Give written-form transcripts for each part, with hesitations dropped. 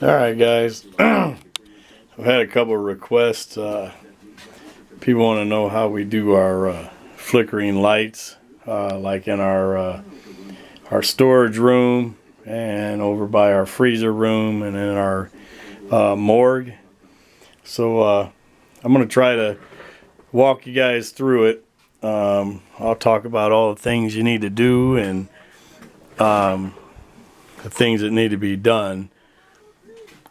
Alright guys, I've had a couple of requests. People want to know how we do our flickering lights, like in our storage room and over by our freezer room and in our morgue. So I'm going to try to walk you guys through it. I'll talk about all the things you need to do and the things that need to be done.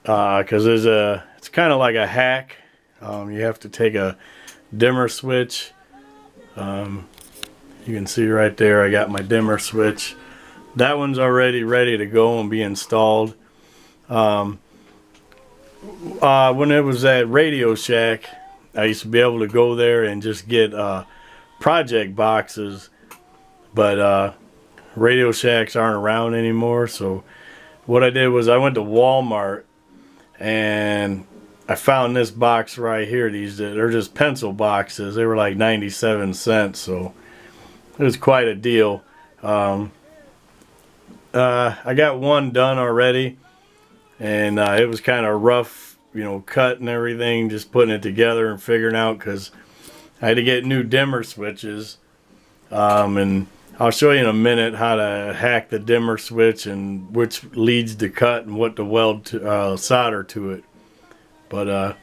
Because it's kind of like a hack. You have to take a dimmer switch. You can see right there I got my dimmer switch. That one's already ready to go and be installed. When it was at Radio Shack, I used to be able to go there and just get project boxes, but Radio Shacks aren't around anymore. So what I did was I went to Walmart and I found this box right here. They're just pencil boxes. They were like 97 cents, so it was quite a deal. I got one done already, and it was kind of rough, cut and everything, just putting it together and figuring out, because I had to get new dimmer switches, and I'll show you in a minute how to hack the dimmer switch and which leads to cut and what to weld to solder to it. But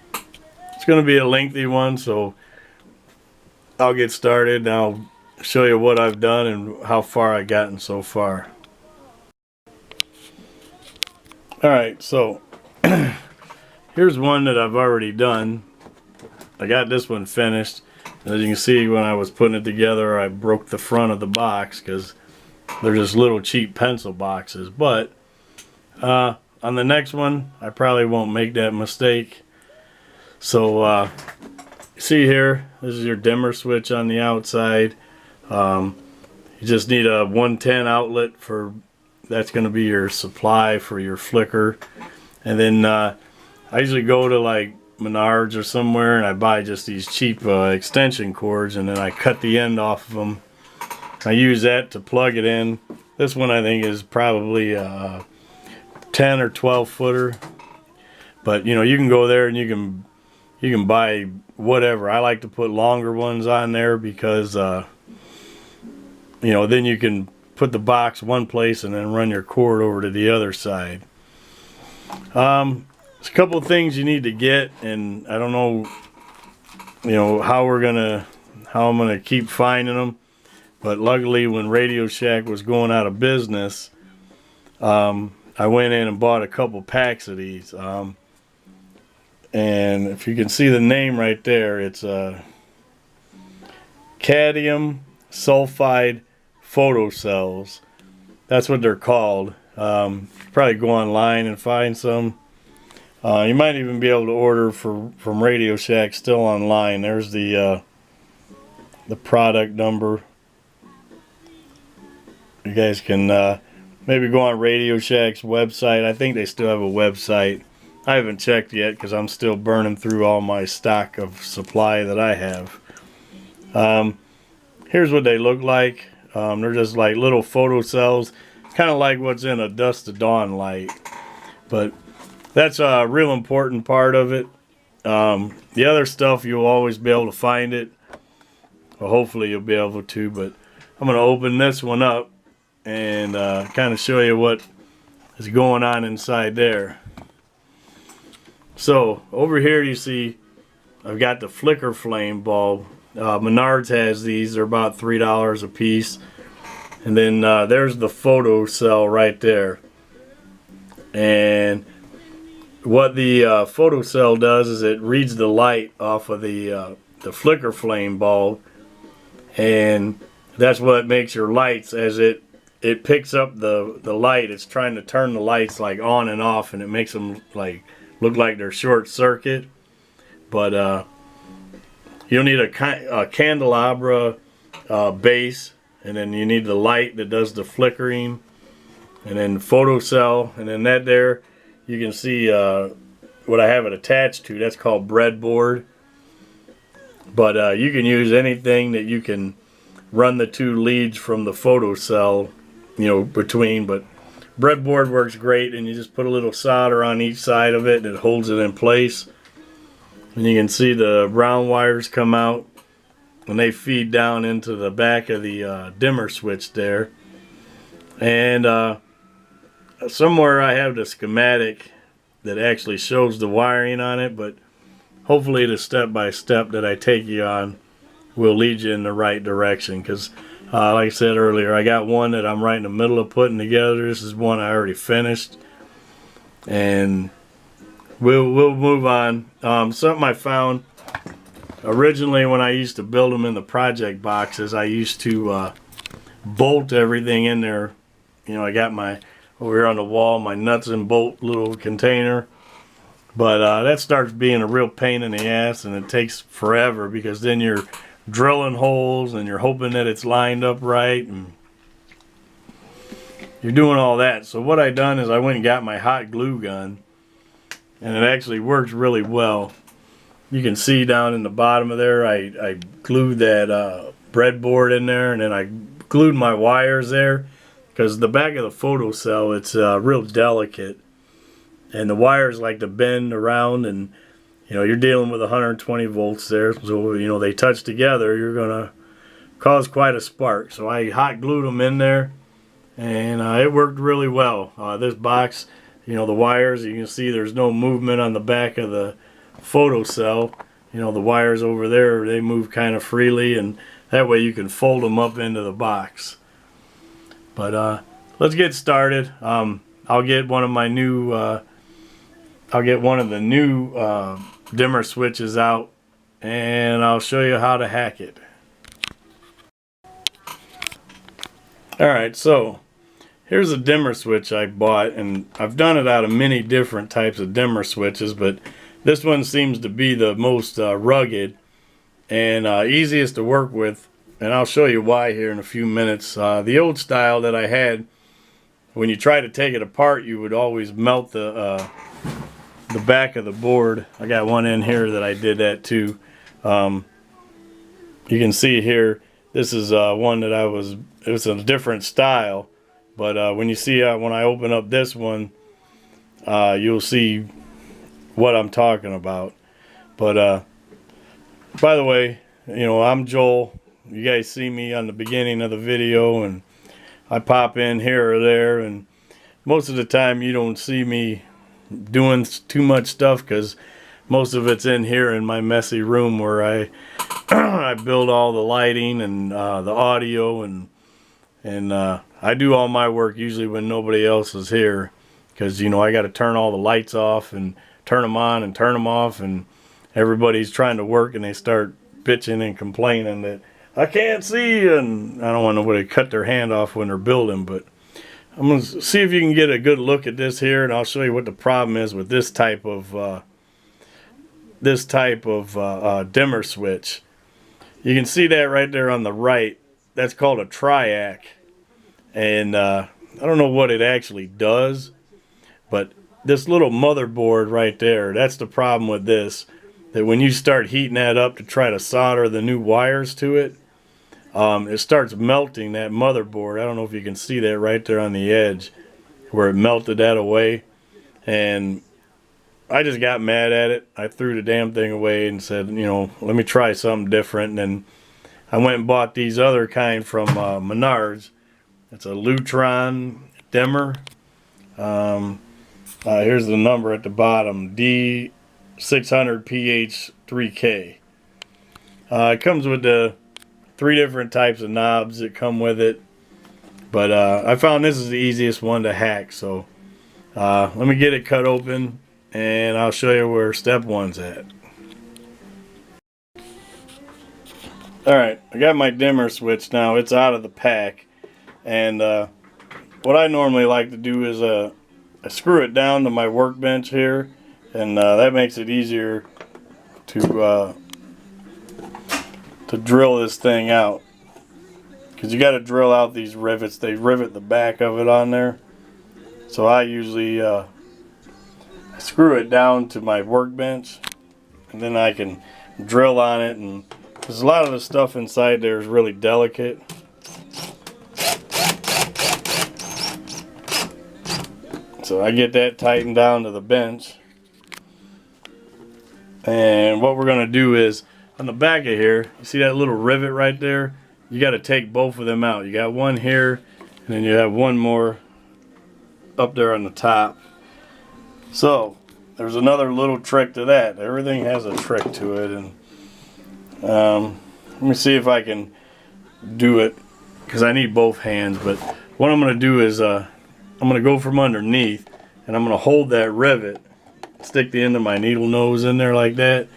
it's going to be a lengthy one, so I'll get started and I'll show you what I've done and how far I've gotten so far. Alright, so here's one that I've already done. I got this one finished. As you can see, when I was putting it together, I broke the front of the box because they're just little cheap pencil boxes. But on the next one, I probably won't make that mistake. So see here, this is your dimmer switch on the outside. You just need a 110 outlet that's going to be your supply for your flicker. And then I usually go to like Menards or somewhere and I buy just these cheap extension cords, and then I cut the end off of them. I use that to plug it in. This one I think is probably a 10 or 12 footer, but you can go there and you can buy whatever. I like to put longer ones on there because then you can put the box one place and then run your cord over to the other side. There's a couple of things you need to get, and I don't know, how I'm gonna keep finding them. But luckily, when Radio Shack was going out of business, I went in and bought a couple packs of these. And if you can see the name right there, it's cadmium sulfide photocells. That's what they're called. Probably go online and find some. You might even be able to order from Radio Shack still online. There's the product number. You guys can maybe go on Radio Shack's website. I think they still have a website. I haven't checked yet because I'm still burning through all my stock of supply that I have. Here's what they look like. They're just like little photocells, kind of like what's in a Dusk to Dawn light. But that's a real important part of it. The other stuff, you'll always be able to find it. Well, hopefully you'll be able to, but I'm going to open this one up and kind of show you what is going on inside there. So over here you see I've got the flicker flame bulb. Menards has these. They're about $3 a piece. And then there's the photo cell right there. And what the photocell does is it reads the light off of the flicker flame bulb, and that's what makes your lights. As it picks up the light, it's trying to turn the lights like on and off, and it makes them like look like they're short circuit. But you'll need a candelabra base, and then you need the light that does the flickering, and then photocell, and then that there. You can see what I have it attached to. That's called breadboard. But you can use anything that you can run the two leads from the photocell, between. But breadboard works great, and you just put a little solder on each side of it and it holds it in place. And you can see the brown wires come out and they feed down into the back of the dimmer switch there. And somewhere I have the schematic that actually shows the wiring on it, but hopefully the step-by-step that I take you on will lead you in the right direction, because like I said earlier, I got one that I'm right in the middle of putting together. This is one I already finished, and we'll move on. Something I found originally when I used to build them in the project boxes, I used to bolt everything in there. You know, I got my, over here on the wall, my nuts and bolt little container. But that starts being a real pain in the ass, and it takes forever, because then you're drilling holes and you're hoping that it's lined up right, and you're doing all that. So what I done is I went and got my hot glue gun, and it actually works really well. You can see down in the bottom of there, I glued that breadboard in there, and then I glued my wires there, because the back of the photocell, it's real delicate, and the wires like to bend around, and you know, you're dealing with 120 volts there, so you know, they touch together, you're gonna cause quite a spark. So I hot glued them in there, and it worked really well. This box, you know, the wires, you can see there's no movement on the back of the photocell. You know, the wires over there, they move kind of freely, and that way you can fold them up into the box. But let's get started. I'll get one of my new I'll get one of the new dimmer switches out, and I'll show you how to hack it. Alright, so here's a dimmer switch I bought, and I've done it out of many different types of dimmer switches, but this one seems to be the most rugged and easiest to work with, and I'll show you why here in a few minutes. The old style that I had, when you try to take it apart, you would always melt the back of the board. I got one in here that I did that too. You can see here, this is one that it was a different style, but when you see when I open up this one, you'll see what I'm talking about. But by the way, you know, I'm Joel. You guys see me on the beginning of the video, and I pop in here or there, and most of the time you don't see me doing too much stuff, because most of it's in here in my messy room where I I build all the lighting and the audio, and I do all my work usually when nobody else is here, because you know, I got to turn all the lights off and turn them on and turn them off, and everybody's trying to work and they start bitching and complaining that I can't see, and I don't want nobody to cut their hand off when they're building. But I'm going to see if you can get a good look at this here, and I'll show you what the problem is with this type of dimmer switch. You can see that right there on the right. That's called a triac, and I don't know what it actually does, but this little motherboard right there, that's the problem with this, that when you start heating that up to try to solder the new wires to it, it starts melting that motherboard. I don't know if you can see that right there on the edge where it melted that away, and I just got mad at it. I threw the damn thing away and said, you know, let me try something different. And then I went and bought these other kind from Menards. It's a Lutron dimmer. Here's the number at the bottom, D600PH3K. It comes with the 3 different types of knobs that come with it, but I found this is the easiest one to hack. So let me get it cut open, and I'll show you where step 1's at. Alright, I got my dimmer switch now. It's out of the pack, and what I normally like to do is I screw it down to my workbench here, and that makes it easier to drill this thing out, because you got to drill out these rivets. They rivet the back of it on there, so I usually I screw it down to my workbench, and then I can drill on it, and because a lot of the stuff inside there is really delicate. So I get that tightened down to the bench. And what we're going to do is, on the back of here, you see that little rivet right there? You got to take both of them out. You got one here, and then you have one more up there on the top. So there's another little trick to that. Everything has a trick to it. And let me see if I can do it, because I need both hands. But what I'm going to do is I'm going to go from underneath, and I'm going to hold that rivet, stick the end of my needle nose in there like that,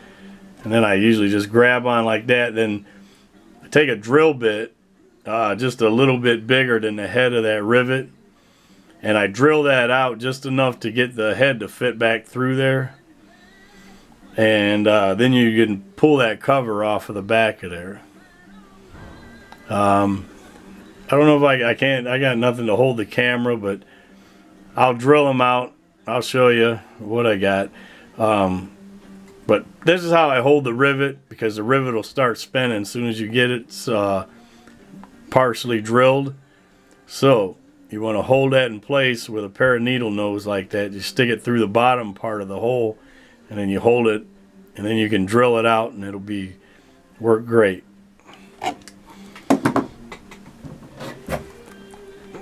and then I usually just grab on like that. Then I take a drill bit, just a little bit bigger than the head of that rivet, and I drill that out just enough to get the head to fit back through there. And then you can pull that cover off of the back of there. I don't know if I can't, I got nothing to hold the camera, but I'll drill them out. I'll show you what I got. But this is how I hold the rivet, because the rivet will start spinning as soon as you get it partially drilled. So you want to hold that in place with a pair of needle nose like that. You stick it through the bottom part of the hole, and then you hold it, and then you can drill it out, and it'll work great.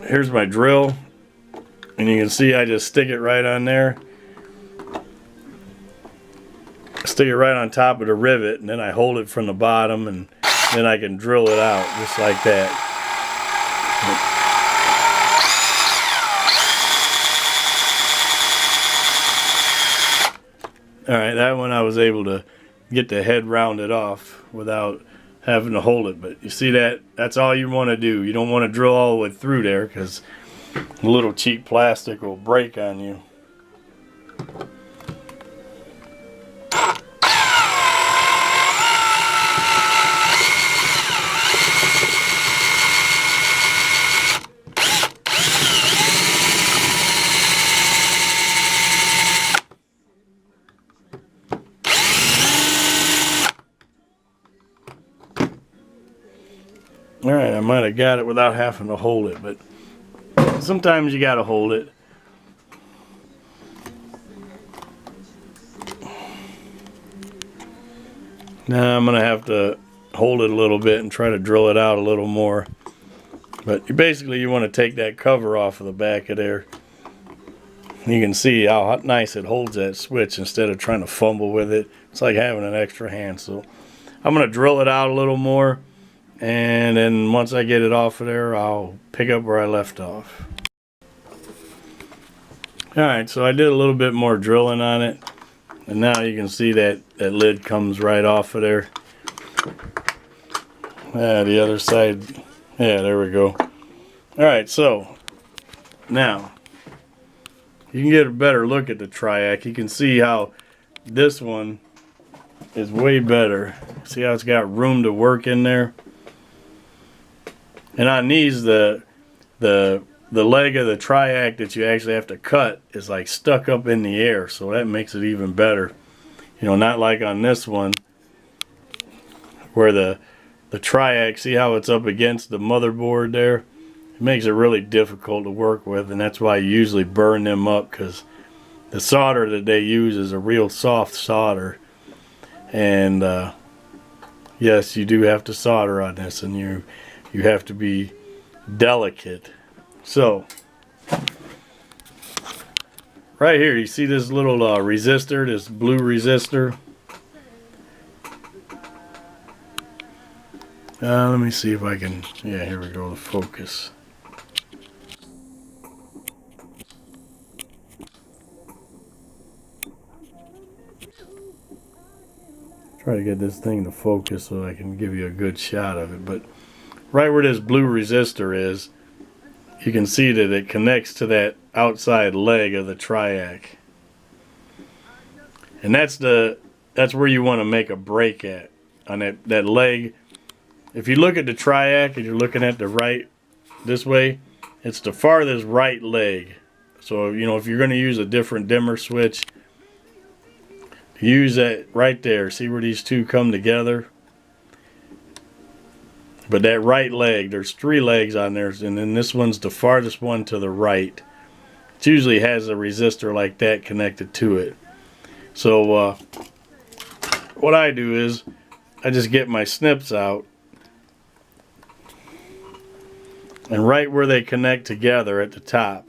Here's my drill, and you can see I just stick it right on there. Stick it right on top of the rivet, and then I hold it from the bottom, and then I can drill it out just like that. Alright, that one I was able to get the head rounded off without having to hold it. But you see that's all you want to do. You don't want to drill all the way through there, because a little cheap plastic will break on you. Alright, I might have got it without having to hold it, but sometimes you gotta hold it. Now I'm gonna have to hold it a little bit and try to drill it out a little more. But you want to take that cover off of the back of there. You can see how nice it holds that switch instead of trying to fumble with it. It's like having an extra hand. So I'm gonna drill it out a little more, and then once I get it off of there, I'll pick up where I left off. Alright, so I did a little bit more drilling on it, and now you can see that lid comes right off of there. The other side, yeah, there we go. Alright, so now you can get a better look at the Triac. You can see how this one is way better. See how it's got room to work in there? And on these, the leg of the Triac that you actually have to cut is like stuck up in the air, so that makes it even better. You know, not like on this one where the Triac, see how it's up against the motherboard there? It makes it really difficult to work with, and that's why you usually burn them up, because the solder that they use is a real soft solder. And yes, you do have to solder on this, and you have to be delicate. So right here you see this little resistor, this blue resistor. Let me see if I can, yeah, here we go, the focus. Try to get this thing to focus so I can give you a good shot of it. But right where this blue resistor is, you can see that it connects to that outside leg of the Triac. And that's where you want to make a break at, on that leg. If you look at the Triac and you're looking at the right this way, it's the farthest right leg. So, you know, if you're going to use a different dimmer switch, use that right there. See where these two come together? But that right leg, there's 3 legs on there, and then this one's the farthest one to the right. it usually has a resistor like that connected to it. So what I do is I just get my snips out, and right where they connect together at the top,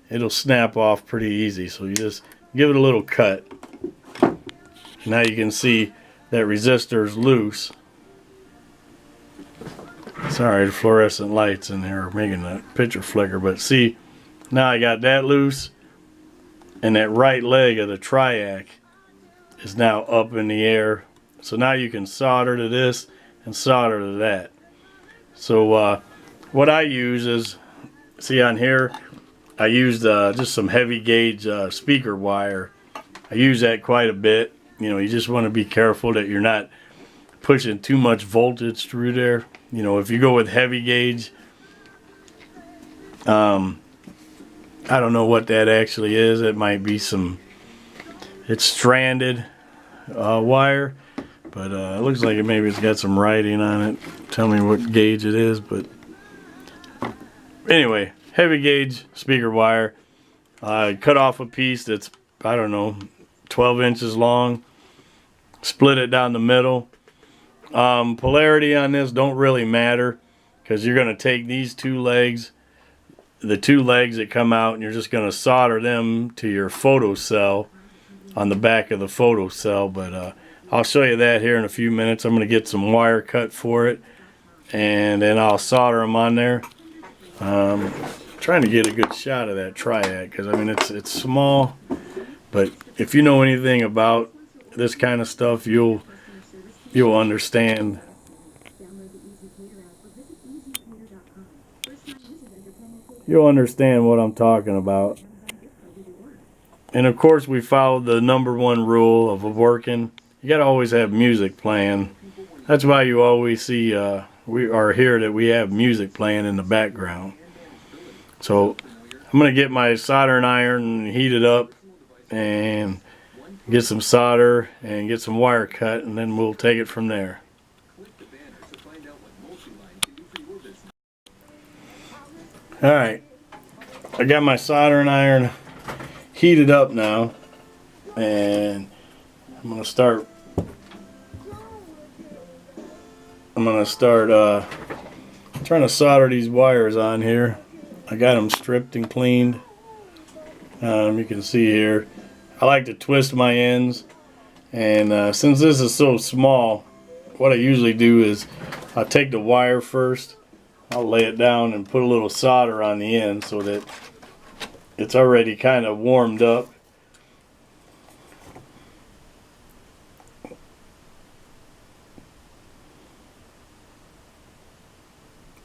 it'll snap off pretty easy. So you just give it a little cut. Now you can see that resistor is loose. Sorry, the fluorescent lights in here are making the picture flicker, but see, now I got that loose, and that right leg of the triac is now up in the air. So now you can solder to this and solder to that. So what I use is, see on here, I used just some heavy gauge speaker wire. I use that quite a bit. You know, you just want to be careful that you're not pushing too much voltage through there. You know, if you go with heavy gauge, I don't know what that actually is. It might be it's stranded wire, but it looks like maybe it's got some writing on it. Tell me what gauge it is, but anyway, heavy gauge speaker wire. I cut off a piece that's, I don't know, 12 inches long, split it down the middle. Polarity on this don't really matter, because you're going to take these two legs, the two legs that come out, and you're just going to solder them to your photocell on the back of the photocell. But I'll show you that here in a few minutes. I'm going to get some wire cut for it, and then I'll solder them on there. Trying to get a good shot of that triac, because I mean it's small, but if you know anything about this kind of stuff, you'll understand. You'll understand what I'm talking about. And of course, we followed the #1 rule of working. You gotta always have music playing. That's why you always see we are here, that we have music playing in the background. So I'm gonna get my soldering iron heated up and get some solder and get some wire cut, and then we'll take it from there. Alright, I got my soldering iron heated up now, and I'm gonna start trying to solder these wires on here. I got them stripped and cleaned. You can see here, I like to twist my ends, and since this is so small, what I usually do is I'll take the wire first, I'll lay it down and put a little solder on the end so that it's already kind of warmed up.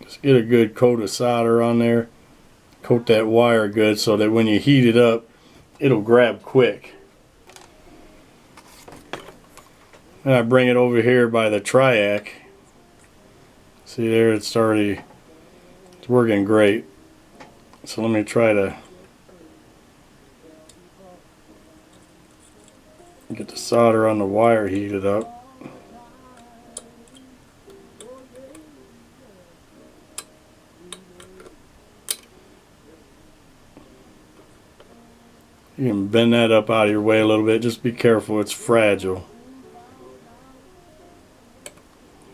Just get a good coat of solder on there. Coat that wire good so that when you heat it up, it'll grab quick. And I bring it over here by the triac. See there, it's working great. So let me try to get the solder on the wire heated up. You can bend that up out of your way a little bit. Just be careful, it's fragile.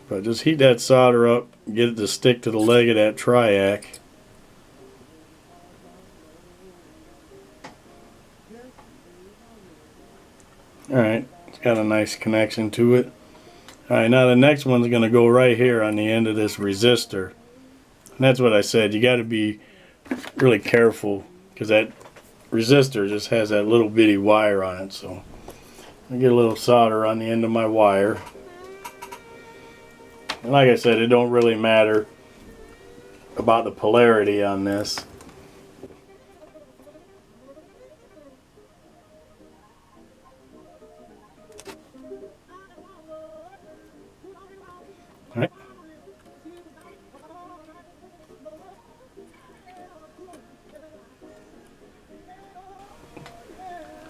But just heat that solder up, get it to stick to the leg of that triac. Alright, it's got a nice connection to it. Alright, now the next one's going to go right here on the end of this resistor. And that's what I said, you got to be really careful, because that resistor just has that little bitty wire on it. So I get a little solder on the end of my wire, and like I said, it don't really matter about the polarity on this. All right.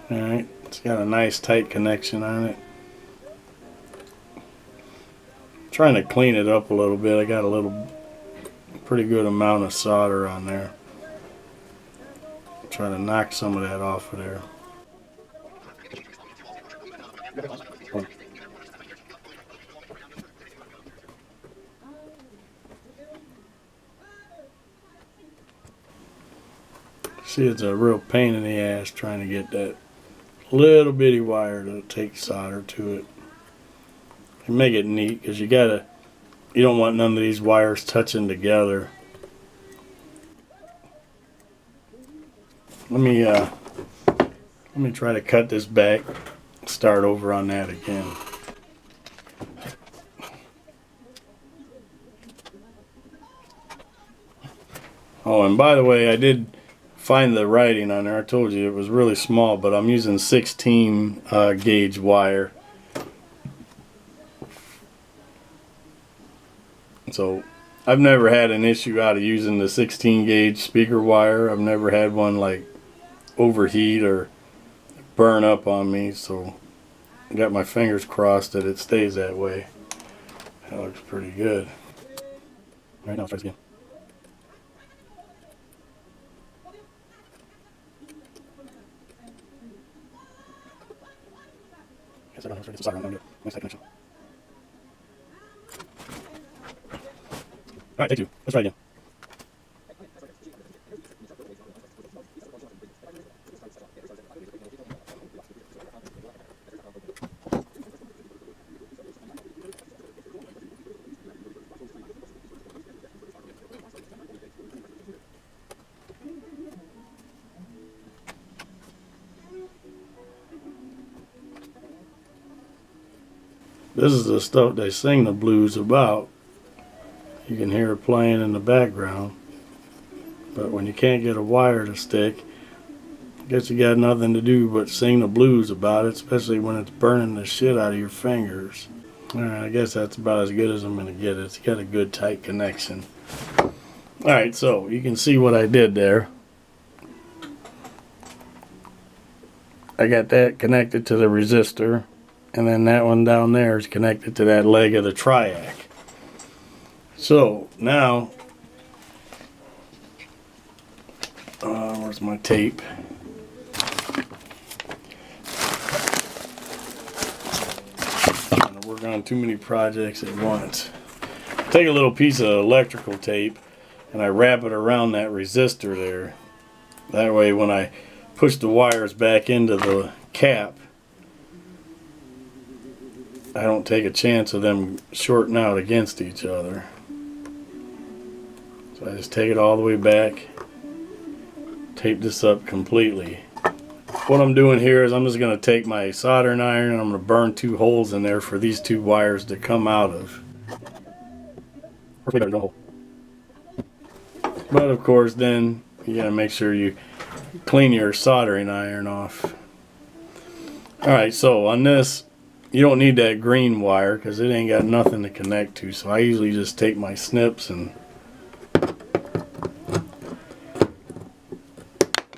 Alright, it's got a nice tight connection on it. Trying to clean it up a little bit. I got pretty good amount of solder on there. try to knock some of that off of there. See, it's a real pain in the ass trying to get that little bitty wire to take solder to it. And make it neat, because you don't want none of these wires touching together. Let me try to cut this back, start over on that again. Oh, and by the way, I did find the writing on there. I told you it was really small, but I'm using 16 gauge wire. So I've never had an issue out of using the 16 gauge speaker wire. I've never had one like overheat or burn up on me, so I got my fingers crossed that it stays that way. That looks pretty good. Alright, now let's try this again. Guess I don't have to try to get some solder on there. Nice tight connection. Alright, take two. Let's try again. This is the stuff they sing the blues about. You can hear it playing in the background. But when you can't get a wire to stick, I guess you got nothing to do but sing the blues about it, especially when it's burning the shit out of your fingers. Alright, I guess that's about as good as I'm going to get it. It's got a good tight connection. Alright, so you can see what I did there. I got that connected to the resistor, and then that one down there is connected to that leg of the triac. So now, where's my tape? I'm trying to work on too many projects at once. Take a little piece of electrical tape and I wrap it around that resistor there. That way when I push the wires back into the cap, I don't take a chance of them shorting out against each other. So I just take it all the way back, tape this up completely. What I'm doing here is I'm just going to take my soldering iron and I'm going to burn 2 holes in there for these 2 wires to come out of. But of course then you got to make sure you clean your soldering iron off. Alright, so on this you don't need that green wire because it ain't got nothing to connect to, so I usually just take my snips and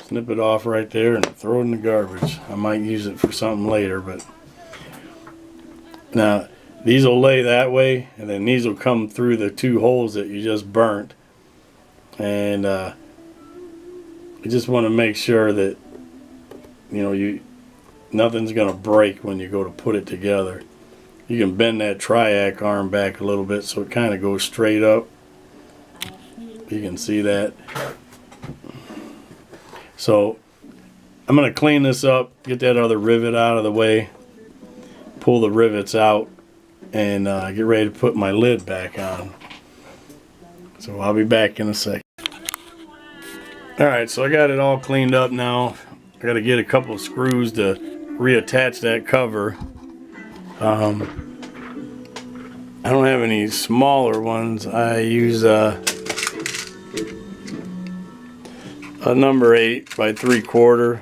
snip it off right there and throw it in the garbage. I might use it for something later, but now these will lay that way and then these will come through the 2 holes that you just burnt, and you just want to make sure that nothing's going to break when you go to put it together. You can bend that triac arm back a little bit so it kind of goes straight up. You can see that. So I'm going to clean this up, get that other rivet out of the way, pull the rivets out, and get ready to put my lid back on. So I'll be back in a second. Alright, so I got it all cleaned up now. I got to get a couple of screws to reattach that cover. I don't have any smaller ones. I use a number 8 by 3/4.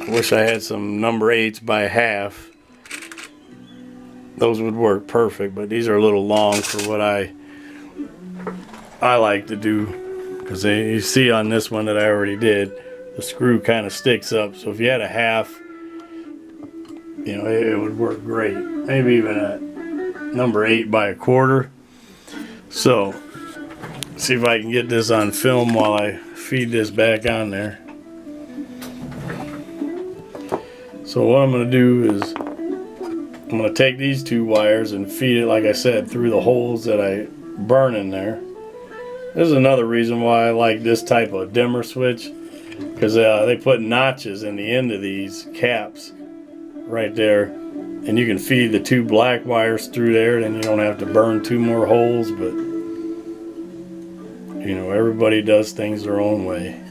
I wish I had some number 8s by half. Those would work perfect, but these are a little long for what I like to do, because you see on this one that I already did, the screw kind of sticks up. So if you had a half, it would work great. Maybe even a number 8 by 1/4. So see if I can get this on film while I feed this back on there. So what I'm going to do is I'm going to take these two wires and feed it, like I said, through the holes that I burn in there. This is another reason why I like this type of dimmer switch, because they put notches in the end of these caps right there, and you can feed the two black wires through there, and you don't have to burn two more holes. But you know, everybody does things their own way.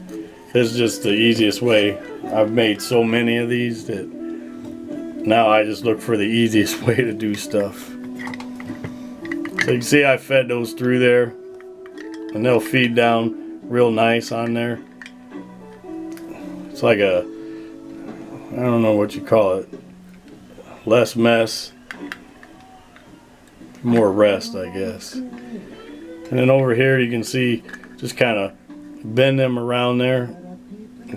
This is just the easiest way. I've made so many of these that now I just look for the easiest way to do stuff. So you can see I fed those through there, and they'll feed down real nice on there. It's like a, I don't know what you call it, less mess, more rest, I guess. And then over here you can see, just kind of bend them around there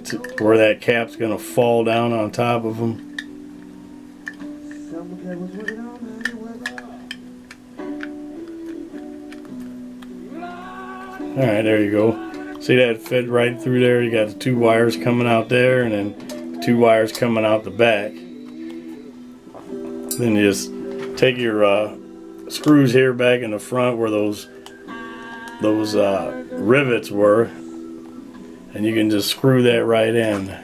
to where that cap's going to fall down on top of them. Alright, there you go. See that fit right through there? You got the two wires coming out there, and then two wires coming out the back. Then you just take your screws here back in the front where those rivets were, and you can just screw that right in.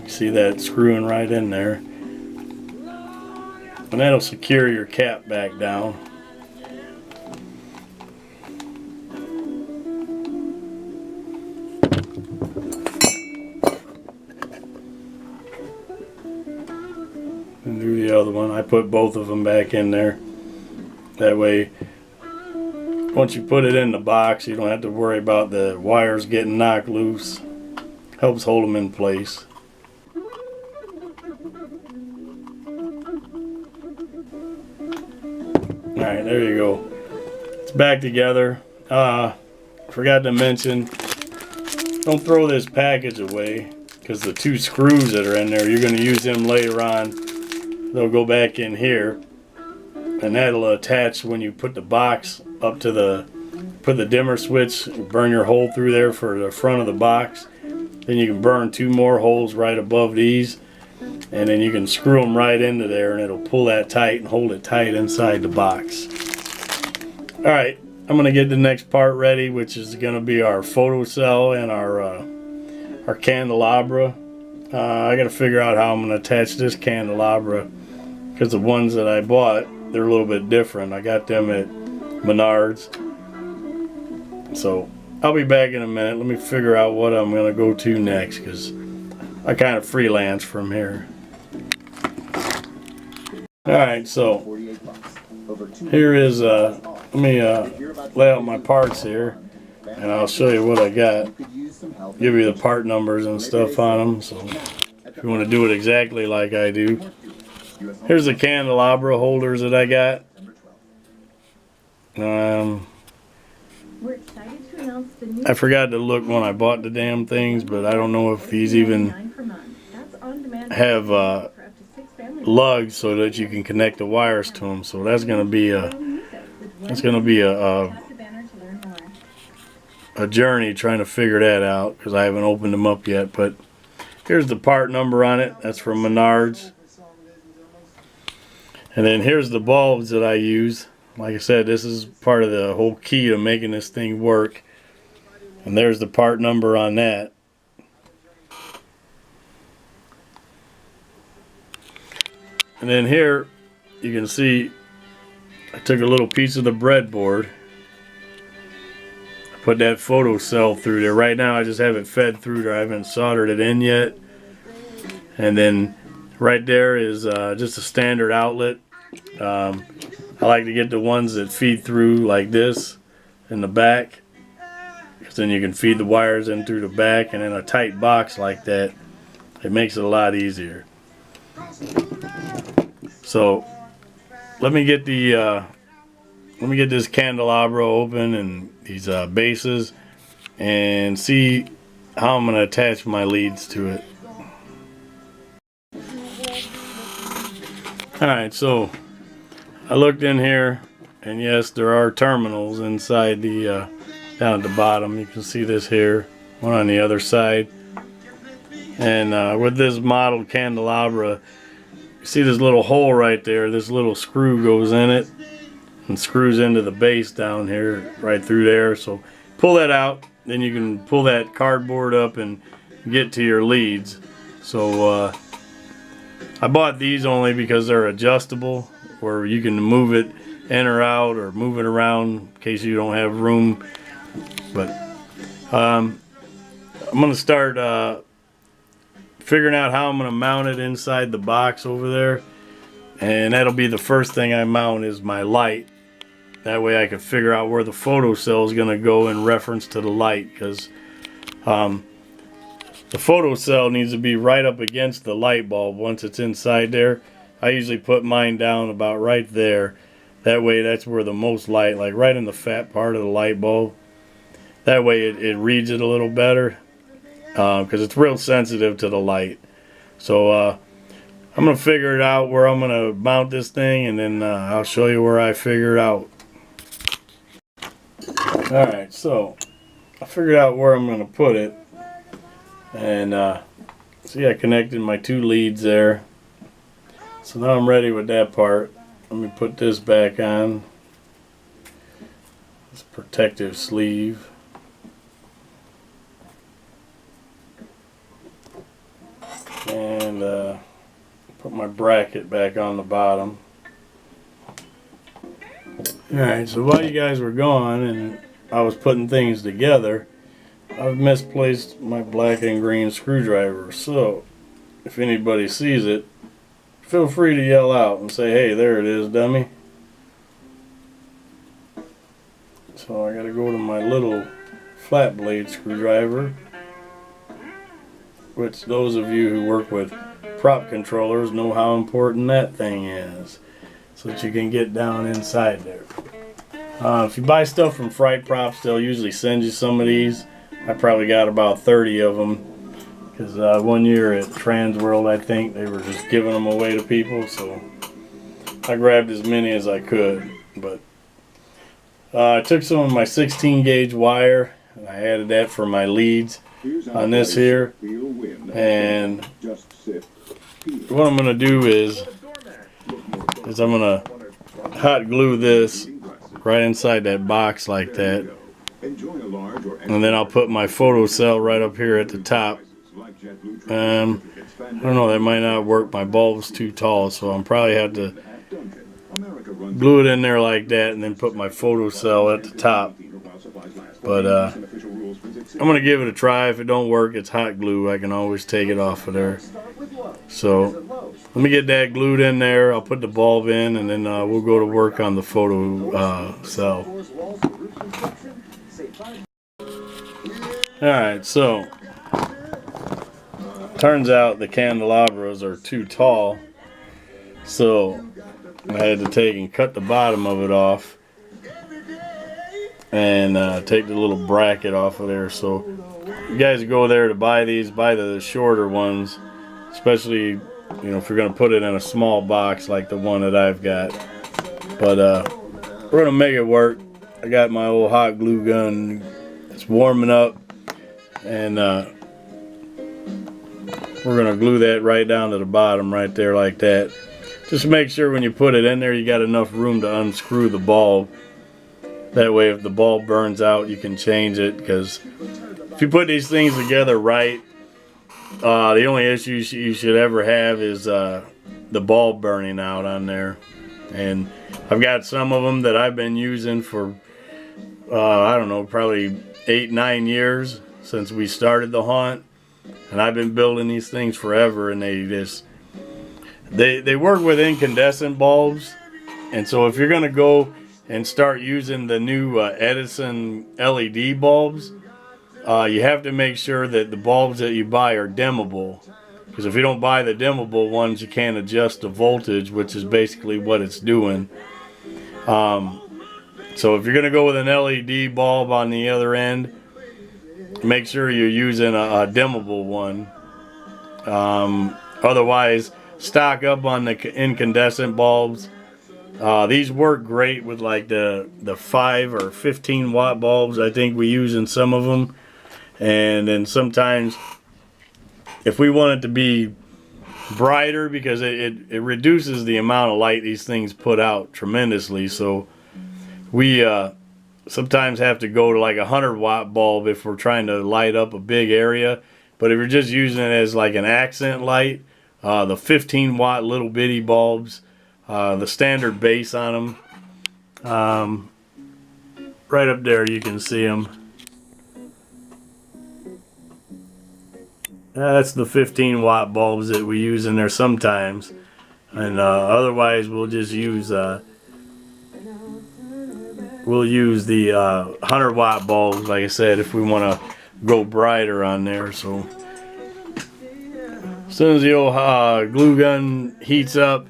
See that screwing right in there, and that'll secure your cap back down. And do the other one. I put both of them back in there. That way, once you put it in the box, you don't have to worry about the wires getting knocked loose. Helps hold them in place. Alright, there you go. It's back together. Forgot to mention, don't throw this package away, because the two screws that are in there, you're going to use them later on. They'll go back in here, and that'll attach when you put the box up to put the dimmer switch, burn your hole through there for the front of the box. Then you can burn two more holes right above these, and then you can screw them right into there, and it'll pull that tight and hold it tight inside the box. Alright, I'm going to get the next part ready, which is going to be our photocell and our candelabra. I got to figure out how I'm going to attach this candelabra, because the ones that I bought, they're a little bit different. I got them at Menards. So I'll be back in a minute. Let me figure out what I'm going to go to next, because I kind of freelance from here. Alright, so here is, let me lay out my parts here, and I'll show you what I got. Give you the part numbers and stuff on them, so if you want to do it exactly like I do. Here's the candelabra holders that I got. I forgot to look when I bought the damn things, but I don't know if these even have lugs so that you can connect the wires to them. So that's going to be a journey trying to figure that out, because I haven't opened them up yet. But here's the part number on it. That's from Menards. And then here's the bulbs that I use. Like I said, this is part of the whole key to making this thing work. And there's the part number on that. And then here you can see I took a little piece of the breadboard. I put that photocell through there. Right now I just have it fed through there. I haven't soldered it in yet. And then right there is just a standard outlet. I like to get the ones that feed through like this in the back, because then you can feed the wires in through the back, and in a tight box like that, it makes it a lot easier. So let me get this candelabra open and these bases, and see how I'm going to attach my leads to it. Alright, so I looked in here, and yes, there are terminals inside the down at the bottom. You can see this here, one on the other side. And with this model candelabra, you see this little hole right there. This little screw goes in it and screws into the base down here, right through there. So pull that out, then you can pull that cardboard up and get to your leads. So I bought these only because they're adjustable, where you can move it in or out or move it around in case you don't have room. But I'm going to start figuring out how I'm going to mount it inside the box over there. And that'll be the first thing I mount, is my light. That way I can figure out where the photocell is going to go in reference to the light, because the photocell needs to be right up against the light bulb once it's inside there. I usually put mine down about right there. That way that's where the most light, like right in the fat part of the light bulb. That way it reads it a little better, because it's real sensitive to the light. So I'm going to figure it out where I'm going to mount this thing, and then I'll show you where I figure it out. Alright, so I figured out where I'm going to put it. And see, I connected my two leads there. So now I'm ready with that part. Let me put this back on. This protective sleeve. And put my bracket back on the bottom. Alright, so while you guys were gone and I was putting things together, I've misplaced my black and green screwdriver. So if anybody sees it, feel free to yell out and say, "Hey, there it is, dummy." So I gotta go to my little flat blade screwdriver, which those of you who work with prop controllers know how important that thing is, so that you can get down inside there. If you buy stuff from Fright Props, they'll usually send you some of these. I probably got about 30 of them, because one year at Transworld, I think, they were just giving them away to people, so I grabbed as many as I could. But I took some of my 16 gauge wire and I added that for my leads on this here, and what I'm going to do is I'm going to hot glue this right inside that box like that, and then I'll put my photocell right up here at the top. I don't know, that might not work. My bulb's too tall, so I'm probably have to glue it in there like that and then put my photocell at the top. But I'm going to give it a try. If it don't work, it's hot glue. I can always take it off of there. So let me get that glued in there. I'll put the bulb in, and then we'll go to work on the photocell. Alright, so turns out the candelabras are too tall, so I had to take and cut the bottom of it off and take the little bracket off of there. So you guys go there to buy these, buy the shorter ones, especially, you know, if you're going to put it in a small box like the one that I've got. But we're going to make it work. I got my old hot glue gun. It's warming up, and we're going to glue that right down to the bottom right there like that. Just make sure when you put it in there you got enough room to unscrew the bulb. That way if the bulb burns out you can change it, because if you put these things together right, the only issue you should ever have is the bulb burning out on there. And I've got some of them that I've been using for I don't know, probably 8-9 years since we started the haunt, and I've been building these things forever, and they work with incandescent bulbs. And so if you're gonna go and start using the new Edison LED bulbs, you have to make sure that the bulbs that you buy are dimmable, because if you don't buy the dimmable ones, you can't adjust the voltage, which is basically what it's doing. So if you're going to go with an LED bulb on the other end, make sure you're using a dimmable one. Otherwise, stock up on the incandescent bulbs. These work great with like the 5 or 15 watt bulbs I think we use in some of them. And then sometimes if we want it to be brighter, because it reduces the amount of light these things put out tremendously, so we sometimes have to go to like a 100 watt bulb if we're trying to light up a big area. But if you're just using it as like an accent light, the 15 watt little bitty bulbs, the standard base on them, right up there you can see them. That's the 15 watt bulbs that we use in there sometimes, and otherwise we'll just use the 100 watt bulbs, like I said, if we want to go brighter on there. So as soon as the old glue gun heats up,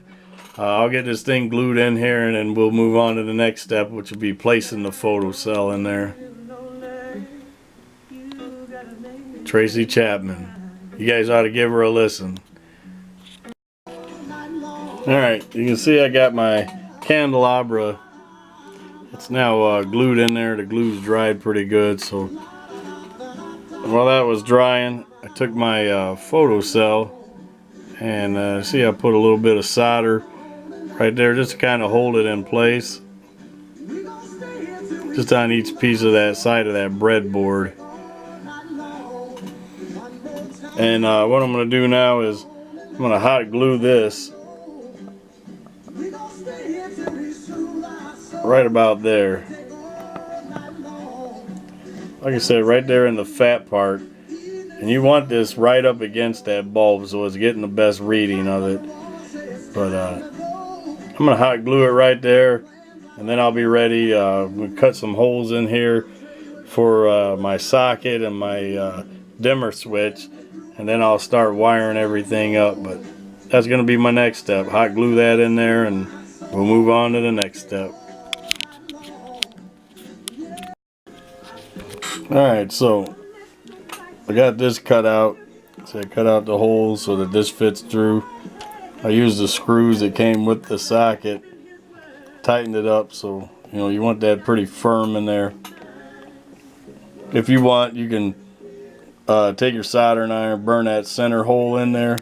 I'll get this thing glued in here, and then we'll move on to the next step, which will be placing the photocell in there. Tracy Chapman. You guys ought to give her a listen. Alright, you can see I got my candelabra. It's now glued in there. The glue's dried pretty good. So while that was drying, I took my photocell and see I put a little bit of solder right there just to kind of hold it in place. Just on each piece of that side of that breadboard. And what I'm going to do now is I'm going to hot glue this right about there. Like I said, right there in the fat part. And you want this right up against that bulb so it's getting the best reading of it. But I'm going to hot glue it right there. And then I'll be ready. We'll cut some holes in here for my socket and my dimmer switch. And then I'll start wiring everything up. But that's going to be my next step. Hot glue that in there and we'll move on to the next step. Alright, so I got this cut out. So I cut out the holes so that this fits through. I used the screws that came with the socket. Tightened it up so you want that pretty firm in there. If you want, you can take your soldering iron, burn that center hole in there,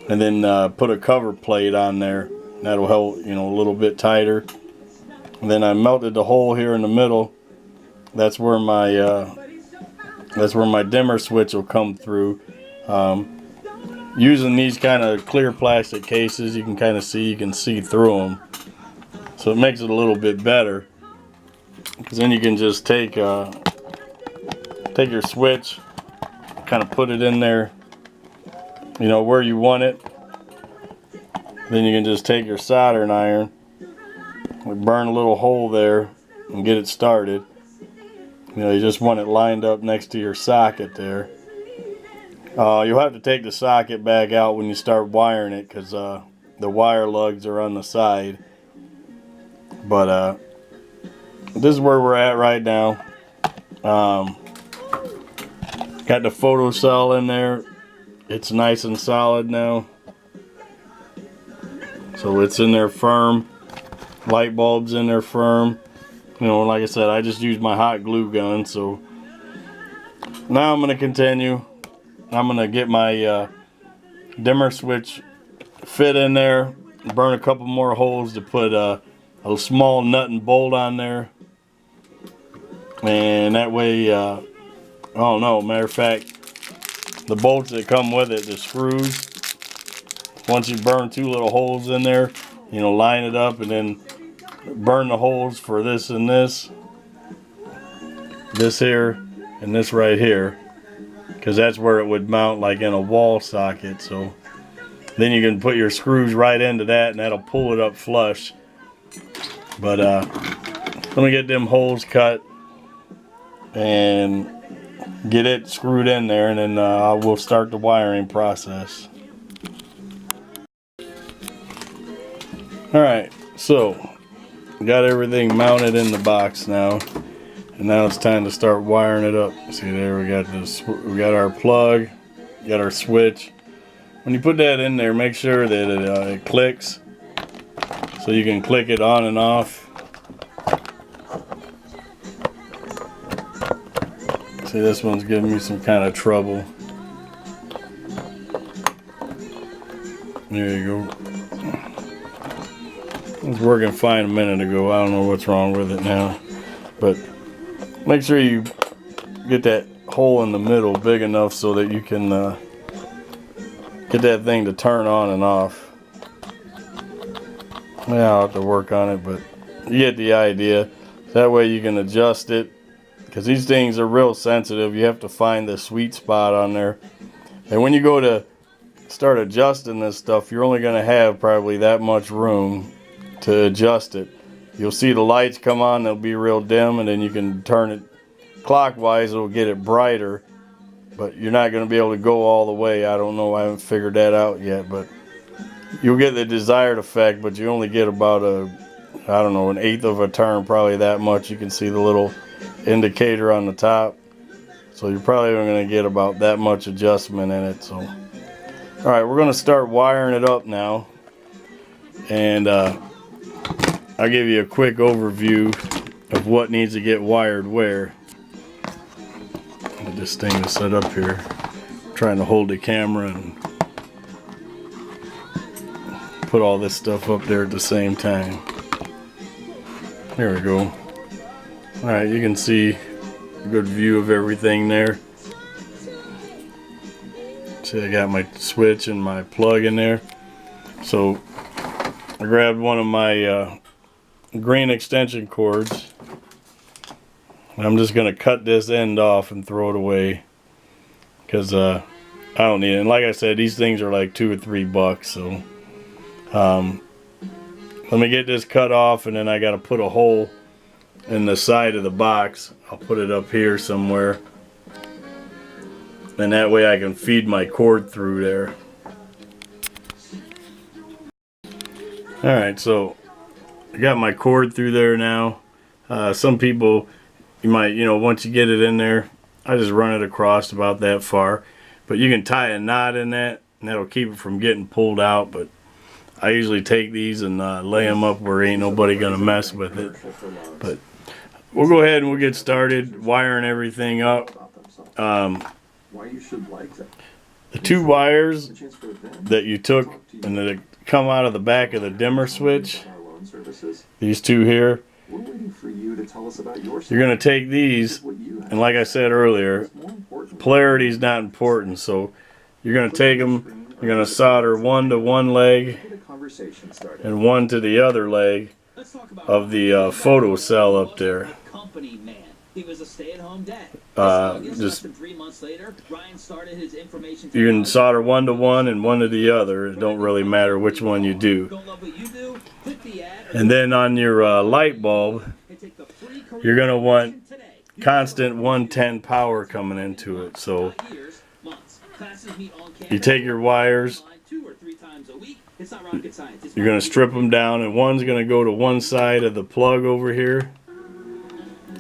and then put a cover plate on there. That'll help, a little bit tighter. And then I melted the hole here in the middle. That's where my dimmer switch will come through. Using these kind of clear plastic cases, you can see through them. So it makes it a little bit better. Because then you can just take your switch, kind of put it in there, where you want it. Then you can just take your soldering iron, burn a little hole there, and get it started. You just want it lined up next to your socket there. You'll have to take the socket back out when you start wiring it, because the wire lugs are on the side. But this is where we're at right now. Got the photocell in there. It's nice and solid now. So it's in there firm. Light bulb's in there firm. Like I said, I just used my hot glue gun. So now I'm going to continue. I'm going to get my dimmer switch fit in there. Burn a couple more holes to put a small nut and bolt on there. And that way, oh no, matter of fact, the bolts that come with it, the screws, once you burn 2 little holes in there, line it up and then burn the holes for this and this here, and this right here, because that's where it would mount like in a wall socket. So then you can put your screws right into that and that'll pull it up flush. But let me get them holes cut and get it screwed in there, and then we'll start the wiring process. Alright, so got everything mounted in the box now. And now it's time to start wiring it up. See there, we got this. We got our plug, got our switch. When you put that in there, make sure that it clicks, so you can click it on and off. See, this one's giving me some kind of trouble. There you go. It was working fine a minute ago. I don't know what's wrong with it now, but make sure you get that hole in the middle big enough so that you can get that thing to turn on and off. Yeah, I'll have to work on it, but you get the idea. That way you can adjust it, because these things are real sensitive. You have to find the sweet spot on there. And when you go to start adjusting this stuff, you're only going to have probably that much room to adjust it. You'll see the lights come on, they'll be real dim, and then you can turn it clockwise, it'll get it brighter, but you're not going to be able to go all the way. I don't know, I haven't figured that out yet, but you'll get the desired effect, but you only get about I don't know, an eighth of a turn, probably that much. You can see the little indicator on the top, so you're probably only going to get about that much adjustment in it. So alright, we're going to start wiring it up now, and I'll give you a quick overview of what needs to get wired where. This thing is set up here. I'm trying to hold the camera and put all this stuff up there at the same time. There we go. Alright, you can see a good view of everything there. See, I got my switch and my plug in there. So I grabbed one of my green extension cords. I'm just going to cut this end off and throw it away, because I don't need it. And like I said, these things are like $2 or $3. So let me get this cut off, and then I got to put a hole in the side of the box. I'll put it up here somewhere, and that way I can feed my cord through there. Alright, so I got my cord through there now. Some people, you might, once you get it in there, I just run it across about that far. But you can tie a knot in that, and that'll keep it from getting pulled out. But I usually take these and lay them up where ain't nobody gonna mess with it. But we'll go ahead and we'll get started wiring everything up. The 2 wires that you took and that come out of the back of the dimmer switch, these 2 here, you're going to take these, and like I said earlier, polarity is not important, so you're going to take them, you're going to solder one to one leg and one to the other leg of the photo cell up there. He was a stay-at-home dad. Just 3 months later, Ryan started his information. You can solder one to one and one to the other. It don't really matter which one you do. And then on your light bulb, you're gonna want constant 110 power coming into it. So you take your wires, you're gonna strip them down, and one's gonna go to one side of the plug over here.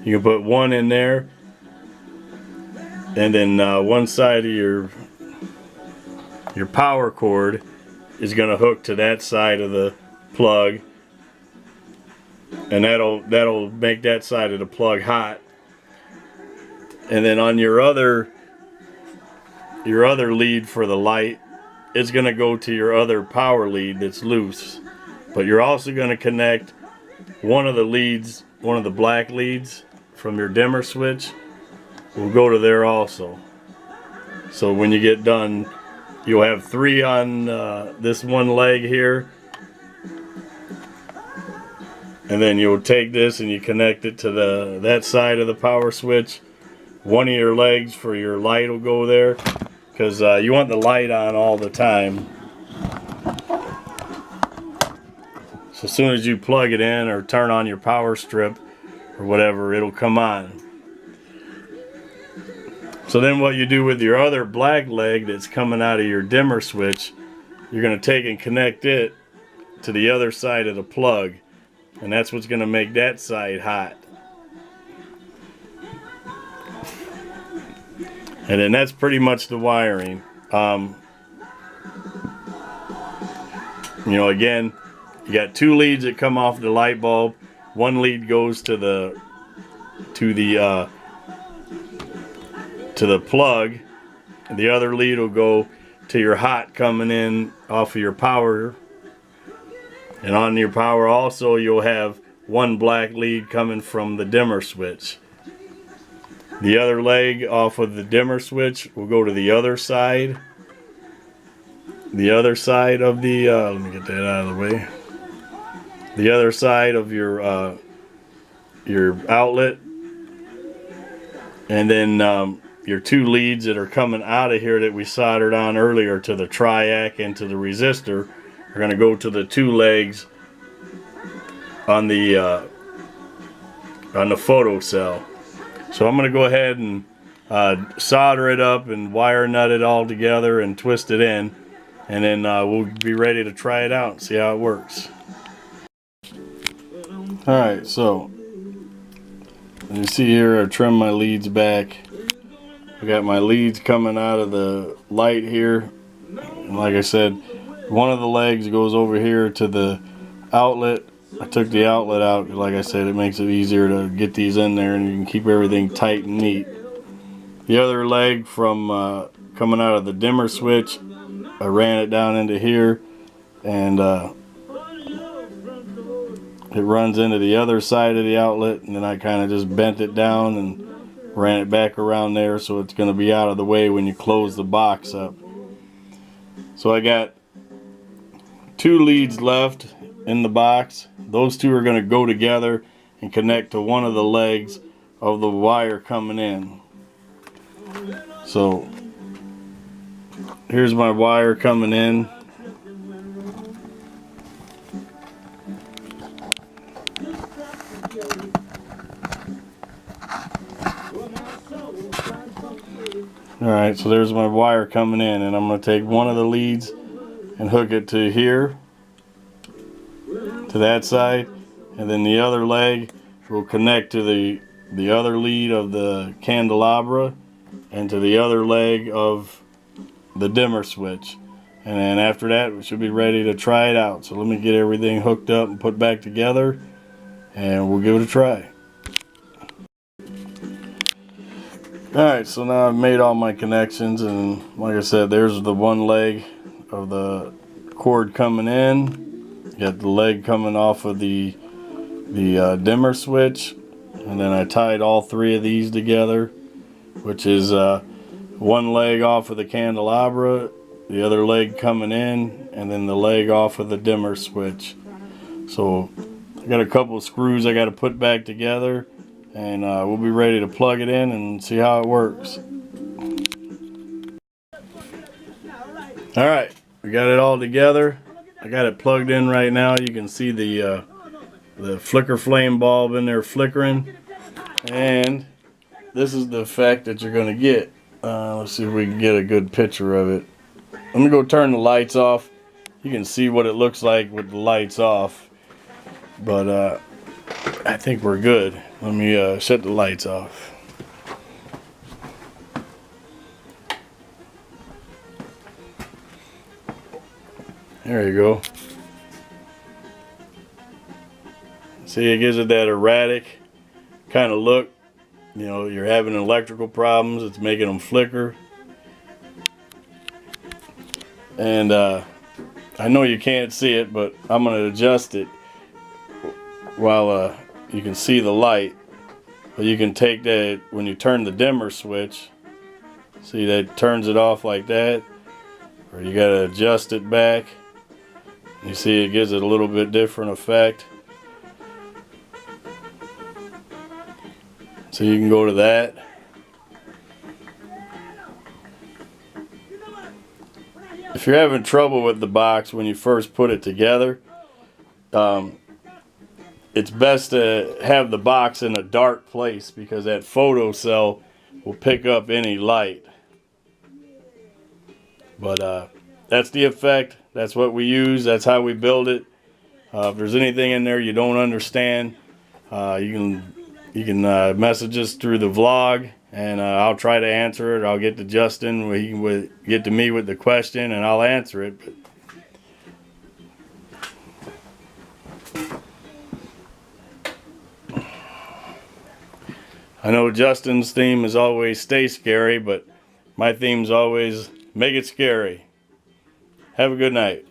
You can put one in there, and then one side of your power cord is going to hook to that side of the plug, and that'll make that side of the plug hot. And then on your other lead for the light, it's going to go to your other power lead that's loose. But you're also going to connect one of the leads, one of the black leads from your dimmer switch will go to there also. So when you get done, you'll have 3 on this one leg here, and then you'll take this and you connect it to that side of the power switch. One of your legs for your light will go there, because you want the light on all the time. So as soon as you plug it in or turn on your power strip or whatever, it'll come on. So then what you do with your other black leg that's coming out of your dimmer switch, you're going to take and connect it to the other side of the plug, and that's what's going to make that side hot. And then that's pretty much the wiring. You know, again, you got 2 leads that come off the light bulb. 1 lead goes to the plug. The other lead will go to your hot coming in off of your power. And on your power also, you'll have 1 black lead coming from the dimmer switch. The other leg off of the dimmer switch will go to the other side. The other side of the, let me get that out of the way. The other side of your outlet. And then your 2 leads that are coming out of here that we soldered on earlier to the triac and to the resistor are going to go to the 2 legs on the photo cell. So I'm going to go ahead and solder it up and wire nut it all together and twist it in, and then we'll be ready to try it out and see how it works. Alright, so as you see here, I trimmed my leads back. I got my leads coming out of the light here, and like I said, one of the legs goes over here to the outlet. I took the outlet out, like I said, it makes it easier to get these in there and you can keep everything tight and neat. The other leg from coming out of the dimmer switch, I ran it down into here, and it runs into the other side of the outlet, and then I kind of just bent it down and ran it back around there so it's going to be out of the way when you close the box up. So I got 2 leads left in the box. Those 2 are going to go together and connect to one of the legs of the wire coming in. So here's my wire coming in. Alright, so there's my wire coming in, and I'm going to take one of the leads and hook it to here, to that side, and then the other leg will connect to the other lead of the candelabra and to the other leg of the dimmer switch. And then after that, we should be ready to try it out. So let me get everything hooked up and put back together, and we'll give it a try. Alright, so now I've made all my connections, and like I said, there's the one leg of the cord coming in. Got the leg coming off of the dimmer switch, and then I tied all 3 of these together, which is one leg off of the candelabra, the other leg coming in, and then the leg off of the dimmer switch. So I got a couple of screws I got to put back together, and we'll be ready to plug it in and see how it works. Alright, we got it all together. I got it plugged in right now. You can see the flicker flame bulb in there flickering, and this is the effect that you're going to get. Let's see if we can get a good picture of it. Let me go turn the lights off. You can see what it looks like with the lights off, but I think we're good. Let me shut the lights off. There you go. See, it gives it that erratic kind of look. You know, you're having electrical problems, it's making them flicker. And I know you can't see it, but I'm going to adjust it while you can see the light. But you can take that when you turn the dimmer switch. See, that turns it off like that. Or you got to adjust it back. You see, it gives it a little bit different effect. So you can go to that. If you're having trouble with the box when you first put it together, it's best to have the box in a dark place, because that photo cell will pick up any light. But that's the effect. That's what we use. That's how we build it. If there's anything in there you don't understand, you can message us through the vlog, and I'll try to answer it. I'll get to Justin. He can get to me with the question, and I'll answer it. But I know Justin's theme is always stay scary, but my theme's always make it scary. Have a good night.